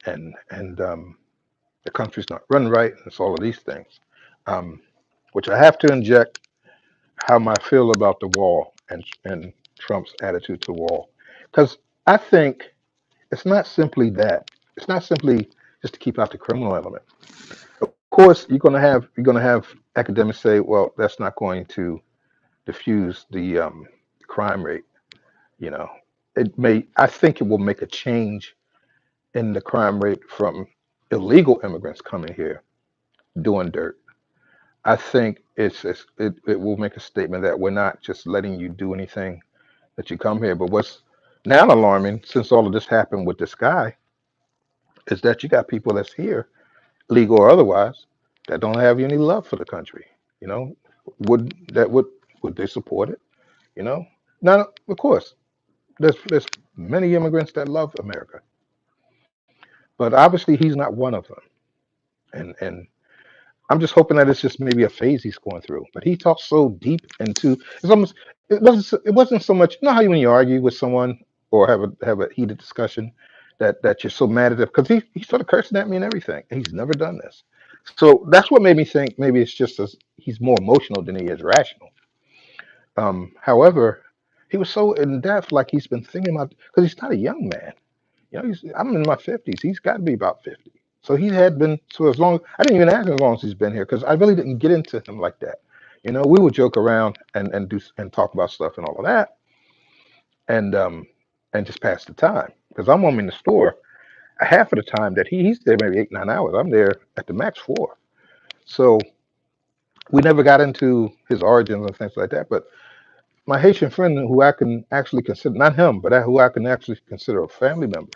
and the country's not run right. And it's all of these things, um, which I have to inject how I feel about the wall and Trump's attitude to the wall, because I think it's not simply that. It's not simply just to keep out the criminal element. Of course, you're gonna have academics say, well, that's not going to diffuse the crime rate. You know, it may. I think it will make a change in the crime rate from illegal immigrants coming here doing dirt. I think it will make a statement that we're not just letting you do anything that you come here. But what's now alarming, since all of this happened with this guy, is that you got people that's here, legal or otherwise, that don't have any love for the country. You know, would they support it? You know, now of course there's many immigrants that love America, but obviously he's not one of them. And I'm just hoping that it's just maybe a phase he's going through. But he talks so deep into it's almost it wasn't so much, you know how when you argue with someone or have a heated discussion that you're so mad at him because he started cursing at me and everything. And he's never done this. So that's what made me think maybe it's just as he's more emotional than he is rational. However, he was so in depth, like he's been thinking about because he's not a young man. You know, I'm in my 50s. He's got to be about 50. So he had been, so as long, I didn't even ask him as long as he's been here because I really didn't get into him like that. You know, we would joke around and talk about stuff and all of that, and um and just pass the time because I'm home in the store half of the time that he's there, maybe 8 9 hours. I'm there at the max 4. So we never got into his origins and things like that. But my Haitian friend, who I can actually consider not him, but who I can actually consider a family member,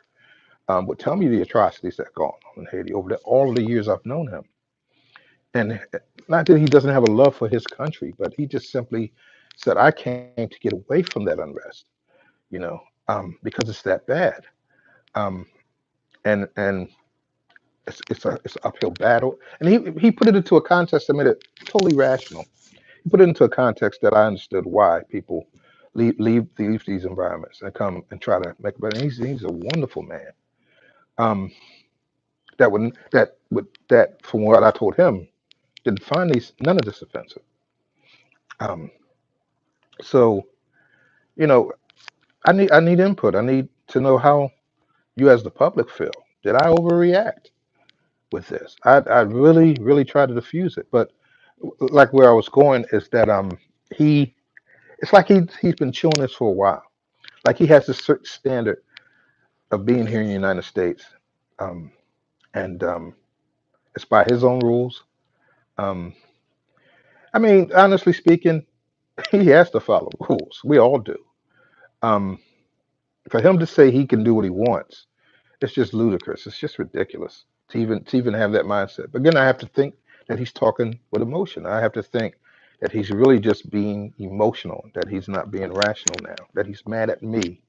would tell me the atrocities that go on in Haiti over all of the years I've known him. And not that he doesn't have a love for his country, but he just simply said, I came to get away from that unrest, you know, because it's that bad. Um, and it's an uphill battle. And he put it into a context that made it totally rational. He put it into a context that I understood why people leave these environments and come and try to make it better. And he's a wonderful man. Um, that from what I told him didn't find these none of this offensive. Um, so you know, I need input. I need to know how you as the public feel. Did I overreact with this? I really tried to diffuse it, but like where I was going is that he it's like he's been chewing this for a while. Like he has a certain standard of being here in the United States, um, and it's by his own rules. Um, I mean, honestly speaking, he has to follow rules. We all do. Um, for him to say he can do what he wants, it's just ludicrous. It's just ridiculous to even have that mindset. But again, I have to think that he's talking with emotion. I have to think that he's really just being emotional, that he's not being rational now, that he's mad at me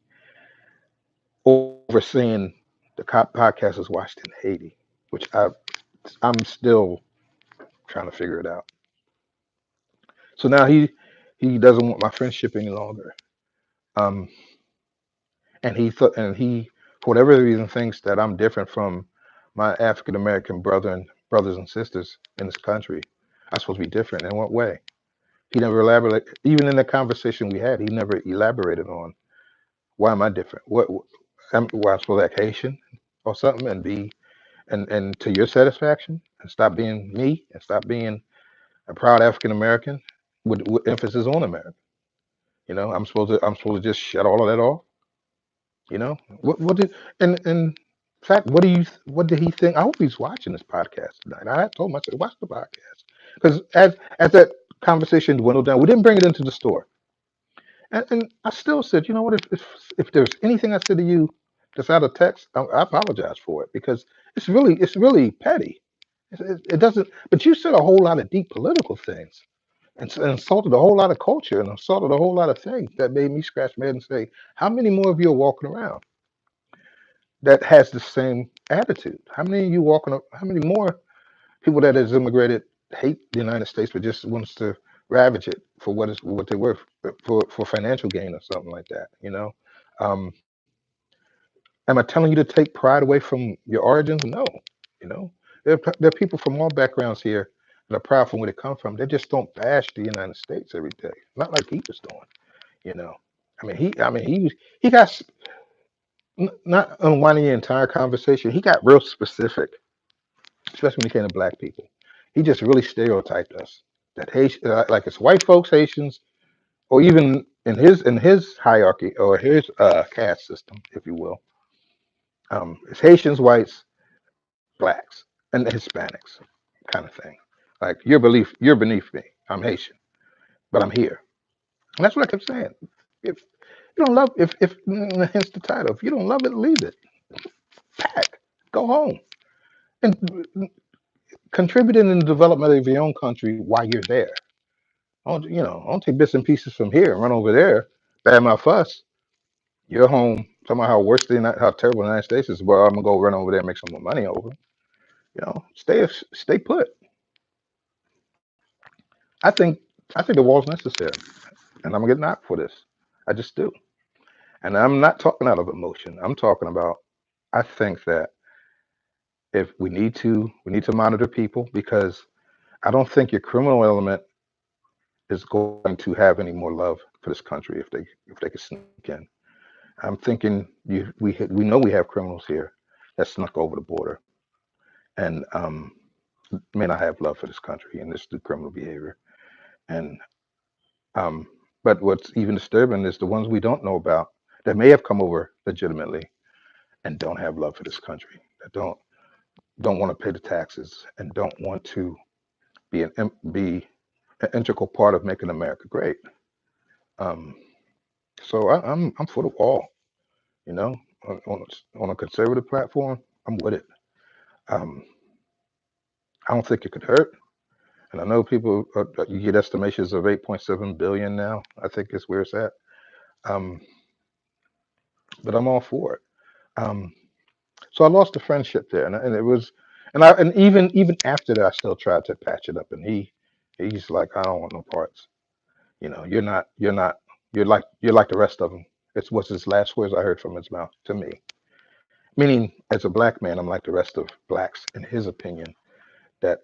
over saying the podcast is watched in Haiti, which I'm still trying to figure it out. So now he doesn't want my friendship any longer. Um, and he for whatever reason thinks that I'm different from my African American brothers and sisters in this country. I'm supposed to be different. In what way? He never elaborated. Even in the conversation we had, he never elaborated on why am I different. Why I'm supposed to act Haitian or something and be and to your satisfaction and stop being me and stop being a proud African American with emphasis on America. I'm supposed to just shut all of that off. What did and in fact, what did he think? I hope he's watching this podcast tonight. I told him, I said, watch the podcast because as that conversation dwindled down, we didn't bring it into the store, and I still said, you know what? If there's anything I said to you that's out of text, I apologize for it because it's really petty. It doesn't. But you said a whole lot of deep political things and insulted a whole lot of culture and insulted a whole lot of things that made me scratch my head and say, how many more of you are walking around that has the same attitude? How many of you how many more people that has immigrated hate the United States but just wants to ravage it for what they're worth for financial gain or something like that? Um, am I telling you to take pride away from your origins? No. You know, there are people from all backgrounds here that are proud from where they come from. They just don't bash the United States every day, not like he was doing. You know, he got not unwinding the entire conversation. He got real specific, especially when it came to black people. He just really stereotyped us that Haitian, like it's white folks, Haitians, or even in his hierarchy or his caste system, if you will, it's Haitians, whites, blacks, and Hispanics, kind of thing. Like you're beneath me. I'm Haitian, but I'm here, and that's what I kept saying. If you don't love, if hence the title, if you don't love it, leave it. Pack, go home, and contribute in the development of your own country while you're there. Don't take bits and pieces from here and run over there. Bad mouth us. You're home. Talking about how worse how terrible the United States is. Well, I'm gonna go run over there and make some more money over. Stay put. I think I think the wall's necessary, and I'm gonna get knocked for this. I just do, and I'm not talking out of emotion. I'm talking about. I think that if we need to monitor people because I don't think your criminal element is going to have any more love for this country if they could sneak in. I'm thinking we know we have criminals here that snuck over the border and may not have love for this country and this do criminal behavior. And um, but what's even disturbing is the ones we don't know about that may have come over legitimately and don't have love for this country, that don't want to pay the taxes and don't want to be an integral part of making America great. Um, so I'm for the wall. You know, on a conservative platform, I'm with it. Um, I don't think it could hurt. And I know people, you get estimations of 8.7 billion now. I think is where it's at. Um, but I'm all for it. Um, so I lost the friendship there, and it was, and even after that, I still tried to patch it up. And he's like, I don't want no parts. You're like the rest of them. It's what's his last words I heard from his mouth to me. Meaning, as a black man, I'm like the rest of blacks in his opinion that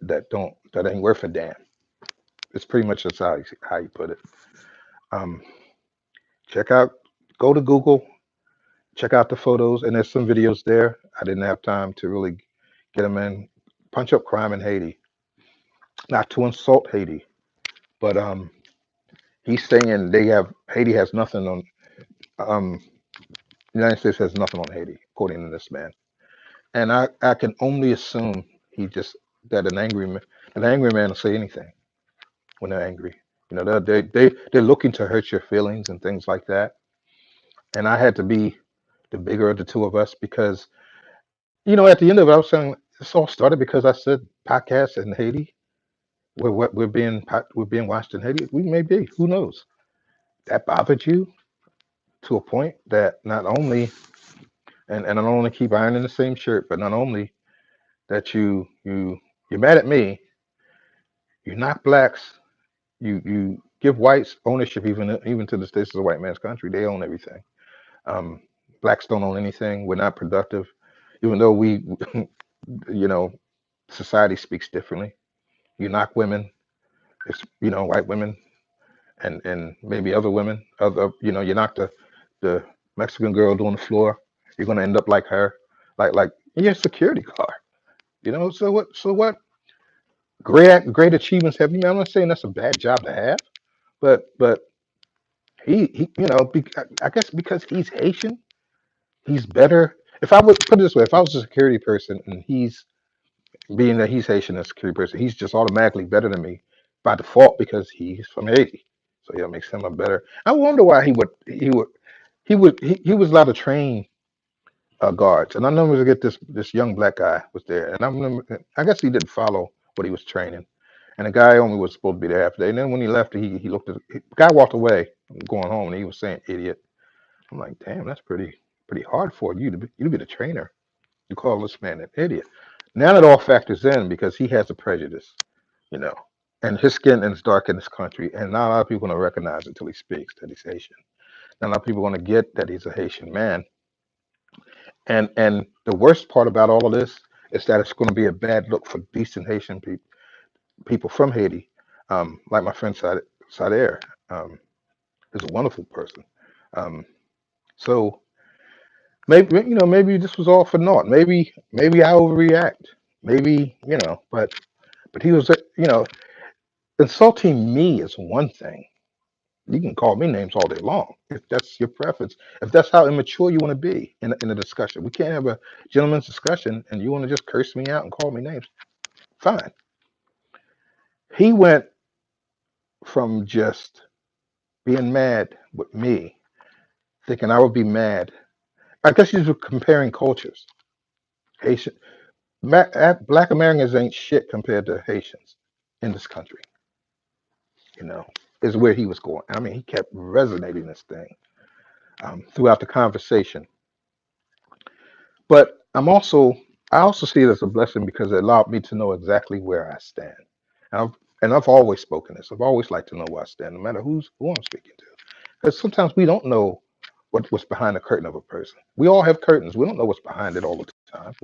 ain't worth a damn. It's pretty much that's how you put it. Um, check out, go to Google, check out the photos, and there's some videos there. I didn't have time to really get them in. Punch up crime in Haiti, not to insult Haiti, but he's saying Haiti has nothing on um the United States has nothing on Haiti, according to this man. And I can only assume he just that an angry man will say anything when they're angry. You know, they're looking to hurt your feelings and things like that. And I had to be the bigger of the two of us because, you know, at the end of it, I was saying this all started because I said podcasts in Haiti. We're being watched in Haiti. We may be. Who knows? That bothered you to a point that not only, and I don't want to keep ironing the same shirt, but not only that you're mad at me, you knock blacks, you give whites ownership, even to the states is a white man's country. They own everything. Um, Blacks don't own anything. We're not productive, even though we, you know, society speaks differently. You knock women, white women, and maybe other women, you knock the Mexican girl doing the floor, you're gonna end up like her, like you're a security guard. You know, so what great achievements have you made? I'm not saying that's a bad job to have, but he I guess because he's Haitian, he's better. If I would put it this way, if I was a security person and he's being that he's Haitian as a security person, he's just automatically better than me by default because he's from Haiti. So yeah, it makes him a better. I wonder why he was allowed to train guards, and I never forget this young black guy was there, and I guess he didn't follow what he was training, and the guy only was supposed to be there half a day, and then when he left, he looked at the guy walked away going home, and he was saying idiot. I'm like, damn, that's pretty hard for you to be the trainer. You call this man an idiot. Now it all factors in because he has a prejudice, you know, and his skin is dark in this country, and not a lot of people gonna recognize it until he speaks that he's Haitian. Not a lot of people gonna get that he's a Haitian man. And the worst part about all of this is that it's going to be a bad look for decent Haitian people from Haiti, like my friend Sader, is a wonderful person. Um, so maybe this was all for naught. Maybe I overreact. Maybe but he was insulting me is one thing. You can call me names all day long if that's your preference. If that's how immature you want to be in a discussion, we can't have a gentleman's discussion and you want to just curse me out and call me names. Fine. He went from just being mad with me, thinking I would be mad. I guess he's comparing cultures. Haitian, Black Americans ain't shit compared to Haitians in this country. You know, is where he was going. I mean, he kept resonating this thing throughout the conversation. But I also see it as a blessing because it allowed me to know exactly where I stand. And I've always spoken this. I've always liked to know where I stand, no matter who I'm speaking to. Because sometimes we don't know what's behind the curtain of a person. We all have curtains. We don't know what's behind it all the time.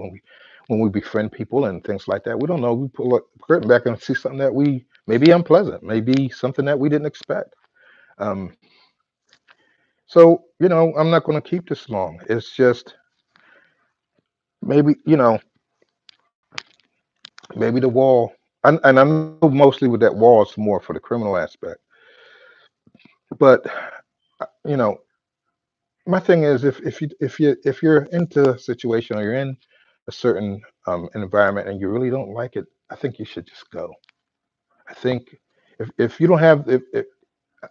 When we befriend people and things like that, we don't know. We pull a curtain back and see something that we maybe unpleasant, maybe something that we didn't expect. Um, so I'm not going to keep this long. It's just maybe maybe the wall, and I know mostly with that wall it's more for the criminal aspect. But you know, my thing is if you're into a situation or you're in a certain environment and you really don't like it, I think you should just go. I think if you don't have if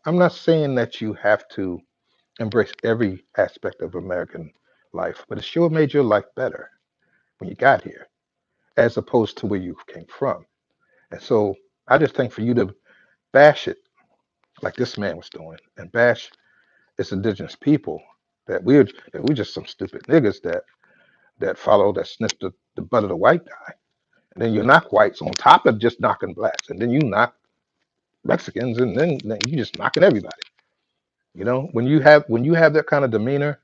I'm not saying that you have to embrace every aspect of American life, but it sure made your life better when you got here, as opposed to where you came from. And so I just think for you to bash it like this man was doing and bash its indigenous people that we're just some stupid niggas that sniff the butt of the white guy. And then you knock whites on top of just knocking blacks. And then you knock Mexicans and then you just knocking everybody. When you have that kind of demeanor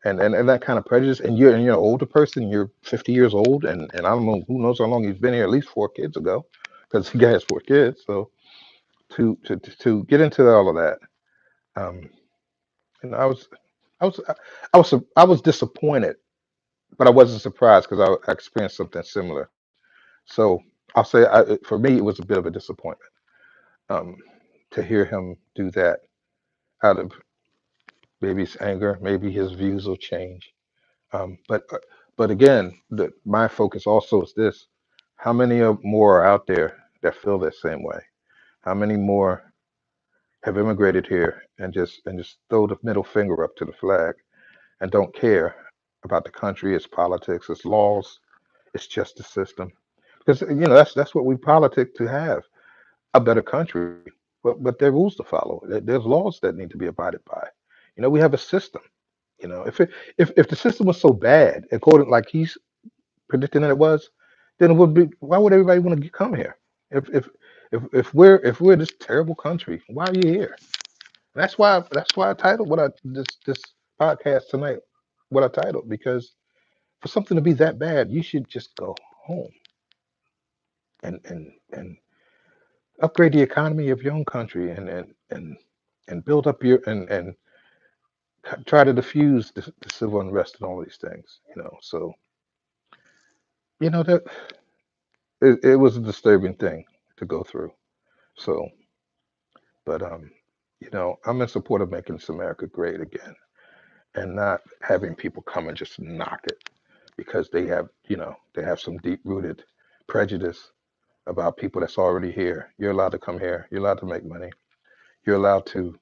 and that kind of prejudice and you're an older person, you're 50 years old and I don't know who knows how long he's been here, at least 4 kids ago, because he has 4 kids. So to get into all of that, um, I was I was I was disappointed, but I wasn't surprised because I experienced something similar. So I'll say for me it was a bit of a disappointment um, to hear him do that out of maybe his anger, maybe his views will change. But again, my focus also is this: how many more are out there that feel the same way? How many more have immigrated here and just throw the middle finger up to the flag and don't care about the country, its politics, its laws, its justice system? Because that's what we politic to have a better country, but there are rules to follow. There's laws that need to be abided by. We have a system. If the system was so bad, according like he's predicting that it was, then it would be. Why would everybody want to come here? If we're this terrible country, why are you here? That's why I titled what I this podcast tonight. What I titled, because for something to be that bad, you should just go home and upgrade the economy of your own country and build up your and try to diffuse the civil unrest and all these things. So that it was a disturbing thing to go through. So, but I'm in support of making this America great again and not having people come and just knock it because they have some deep rooted prejudice about people that's already here. You're allowed to come here. You're allowed to make money. You're allowed to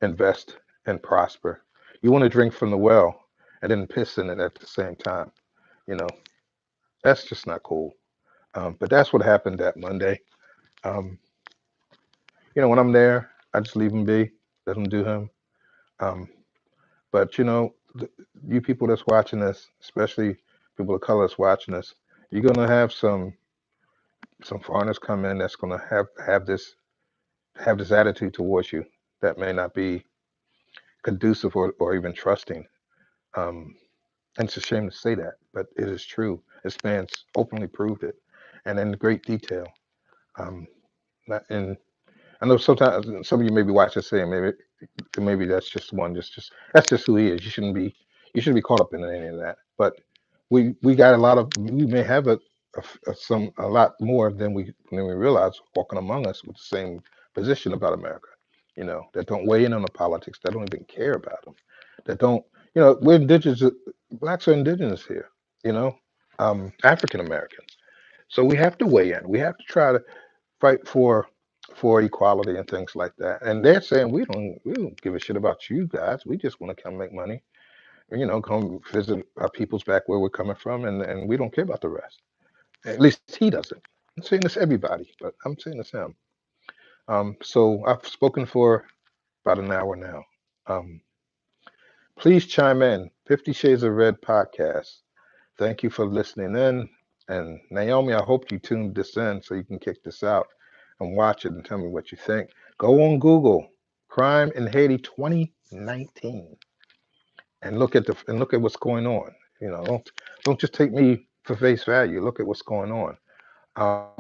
invest and prosper. You want to drink from the well and then piss in it at the same time. You know, that's just not cool. But that's what happened that Monday. Um, when I'm there, I just leave him be, let him do him. Um, but you people that's watching this, especially people of color that's watching this, you're gonna have some foreigners come in that's gonna have this attitude towards you that may not be conducive or even trusting. Um, And it's a shame to say that, but it is true. This man's openly proved it, and in great detail. Um, and I know sometimes some of you may be watching saying maybe that's just one, just that's just who he is. You shouldn't be caught up in any of that. But we got a lot of we may have a lot more than we realize walking among us with the same position about America. That don't weigh in on the politics, that don't even care about them, that don't. We're indigenous. Blacks are indigenous here. African Americans. So we have to weigh in. We have to try to fight for equality and things like that. And they're saying we don't give a shit about you guys. We just want to come make money. Come visit our peoples back where we're coming from, and we don't care about the rest. At least he doesn't. I'm saying this to everybody, but I'm saying this him. So I've spoken for about an hour now. Um, please chime in. 50 Shades of Red podcast. Thank you for listening in. And Naomi, I hope you tuned this in so you can kick this out and watch it and tell me what you think. Go on Google, Crime in Haiti 2019, and look at what's going on. Don't just take me for face value. Look at what's going on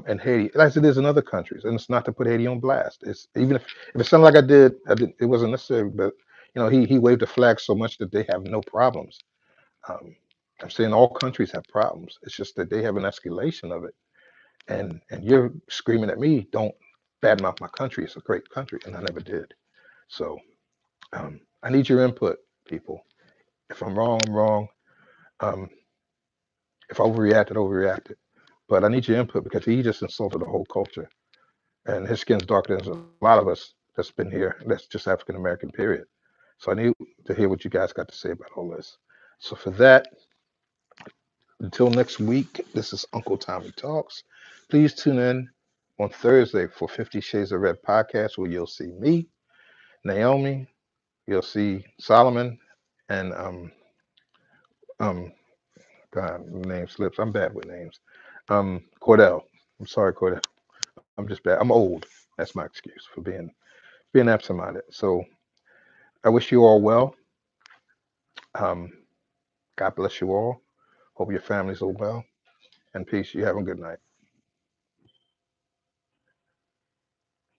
in Haiti, as it is in other countries. And it's not to put Haiti on blast. It's even if it sounded like I did, it wasn't necessary. But he waved the flag so much that they have no problems. Um, I'm saying all countries have problems. It's just that they have an escalation of it, and you're screaming at me, "Don't badmouth my country. It's a great country," and I never did. So I need your input, people. If I'm wrong, I'm wrong. Um, if I overreacted, overreacted. But I need your input because he just insulted the whole culture, and his skin's darker than a lot of us that's been here. That's just African American, period. So I need to hear what you guys got to say about all this. So for that, until next week, this is Uncle Tommy Talks. Please tune in on Thursday for 50 Shades of Red podcast, where you'll see me, Naomi, you'll see Solomon, and um God, name slips. I'm bad with names. Cordell. I'm sorry, Cordell. I'm just bad. I'm old. That's my excuse for being absent-minded. So I wish you all well. Um, God bless you all. Hope your families are well. And peace. You have a good night.